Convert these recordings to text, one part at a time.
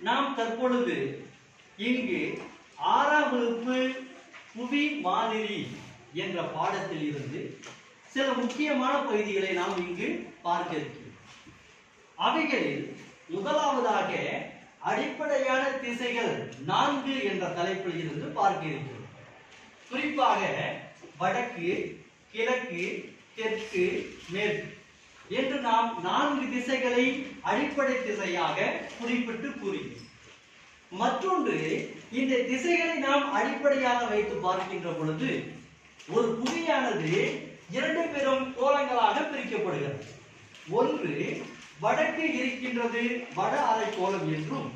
நாம் தற்பொழுது இங்கு 6ஆம் வகுப்பு புவி மாதிரி என்ற பாடத்தில் இருந்து சில முக்கியமான பகுதிகளை நாம் இங்கு பார்க்க இருக்கிறோம். அவைகளில் முதலாவதாக அடிப்படையான திசைகள் 4 என்ற தலைப்பில் இருந்து பார்க்க இருக்கிறோம். குறிப்பாக வடக்கு, கிழக்கு, தெற்கு, மேற்கு என்று நாம் 4 திசைகளை அடிப்படை திசையாக குறிப்பிட்டு கூறுகிறோம். மற்றொன்று, இந்த திசைகளை நாம் அடிப்படையாக வைத்து பார்க்கின்ற பொழுது ஒரு புவியானது 2 பெரும் கோளங்களாக பிரிக்கப்படுகிறது. ஒன்று வடக்கு இருக்கின்றது வட அரைக்கோளம் என்றும்,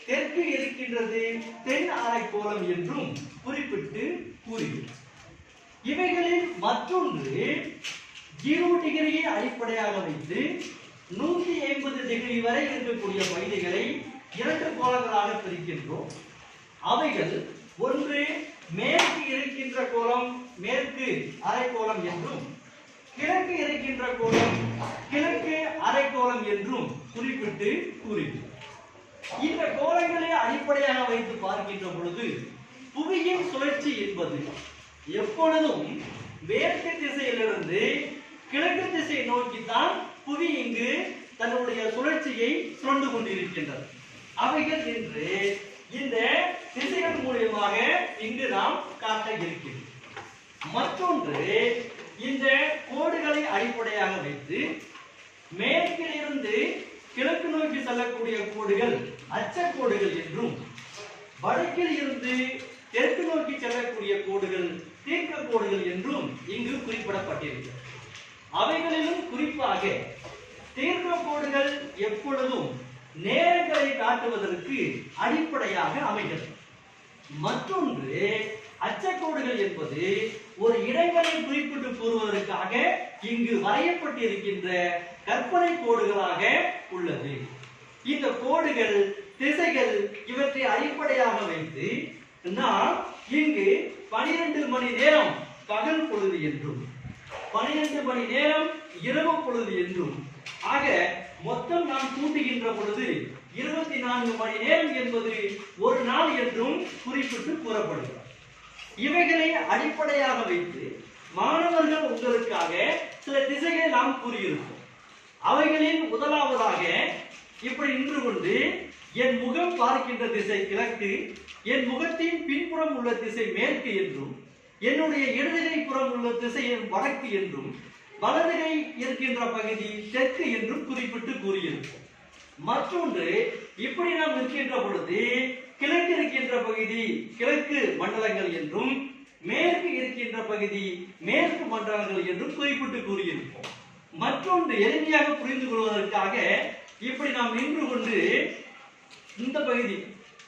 தெற்கு இருக்கின்றது தென் அரைக்கோளம் என்றும் குறிப்பிட்டு கூறுகிறோம். இவைகளில் மற்றொன்று 0 டிகிரியை அடிப்படையாக வைத்து 180 டிகிரி வரை இருக்கக்கூடிய பகுதிகளை 2 கோளங்களாக பிரிக்கின்றோம். அவைகள் ஒன்று மேற்கு இருக்கின்ற கோளம் மேற்கு அரைக்கோளம் என்றும், கிழக்கு இருக்கின்ற கோளம் கிழக்கு அரைக்கோளம் என்றும் குறிப்பிட்டு கூறுகிறோம். இந்த கோளங்களை அடிப்படையாக வைத்து பார்க்கின்ற பொழுது புவியின் சுழற்சி என்பது எப்பொழுதும் மேற்கு திசையிலிருந்து கிழக்கு திசை நோக்கித்தான் புவி இங்கு தன்னுடைய சுழற்சியை சுழன்று கொண்டிருக்கின்றது. அவைகள் என்று இந்த திசைகள் மூலமாக இங்கு நாம் காட்ட இருக்கிறோம். மற்றொன்று, இந்த கோடுகளை அடிப்படையாக வைத்து மேற்கில் இருந்து கிழக்கு நோக்கி செல்லக்கூடிய கோடுகள் அச்சக்கோடுகள் என்றும், வடக்கில் இருந்து தெற்கு நோக்கி செல்லக்கூடிய கோடுகள் தீர்க்க கோடுகள் என்றும் இங்கு குறிப்பிடப்பட்டிருக்கிறது. அவைகளிலும் குறிப்பாக தீர்க்க கோடுகள் எப்பொழுதும் நேரங்களை காட்டுவதற்கு அடிப்படையாக அமைகிறது. மற்றொன்று, அச்சக்கோடுகள் என்பது ஒரு இடங்களை குறிப்பிட்டு கூறுவதற்காக இங்கு வரையப்பட்டிருக்கின்ற கற்பனை கோடுகளாக உள்ளது. இந்த கோடுகள் திசைகள் இவற்றை அடிப்படையாக வைத்து நாம் இங்கு 12 மணி நேரம் பகல் பொழுது என்றும், 12 மணி நேரம் இரவு பொழுது என்றும், ஆக மொத்தம் நாம் கூட்டுகின்ற பொழுது 24 மணி நேரம் என்பது ஒரு நாள் என்றும் குறிப்பிட்டு கூறப்படுகிறது. இவைகளை அடிப்படையாக வைத்து மாணவர்கள் உங்களுக்காக சில திசைகளை நாம் கூறியிருக்கோம். அவைகளில் முதலாவதாக இப்படி நின்று கொண்டு என் முகம் பார்க்கின்ற திசை கிழக்கு, என் முகத்தின் பின்புறம் உள்ள திசை மேற்கு என்றும், என்னுடைய இடதுகை புறம் உள்ள திசை வடக்கு என்றும், வலதுகை இருக்கின்ற பகுதி தெற்கு என்றும் குறிப்பிட்டு கூறியிருக்கும். மற்றொன்று, இப்படி நாம் இருக்கின்ற பொழுது கிழக்கு இருக்கின்ற பகுதி கிழக்கு மண்டலங்கள் என்றும், மேற்கு இருக்கின்ற பகுதி மேற்கு மண்டலங்கள் என்றும் குறிப்பிட்டு கூறியிருப்போம். மற்றொன்று, எளிமையாக புரிந்து கொள்வதற்காக இப்படி நாம் நின்று கொண்டு இந்த பகுதி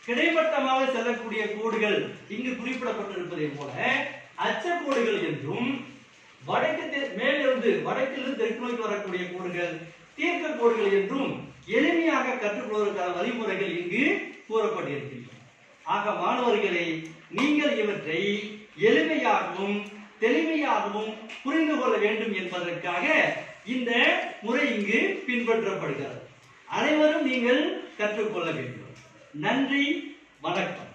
கிடைமட்டமாக செல்லக்கூடிய கோடுகள் இங்கு குறிப்பிடப்பட்டிருப்பதை போல அச்சக்கோடுகள் என்றும், வடக்கு மேலிருந்து வடக்கிலிருந்து தெற்கு நோக்கி வரக்கூடிய கோடுகள் தீர்க்க கோடுகள் என்றும் எளிமையாக கற்றுக்கொள்வதற்கான வழிமுறைகள் இங்கு கூறப்பட்டிருக்கின்றன. ஆக மாணவர்களை, நீங்கள் இவற்றை எளிமையாகவும் தெளிமையாகவும் புரிந்து கொள்ள வேண்டும் என்பதற்காக இந்த முறை இங்கு பின்பற்றப்படுகிறது. அனைவரும் நீங்கள் கற்றுக்கொள்ள வேண்டும். நன்றி, வணக்கம்.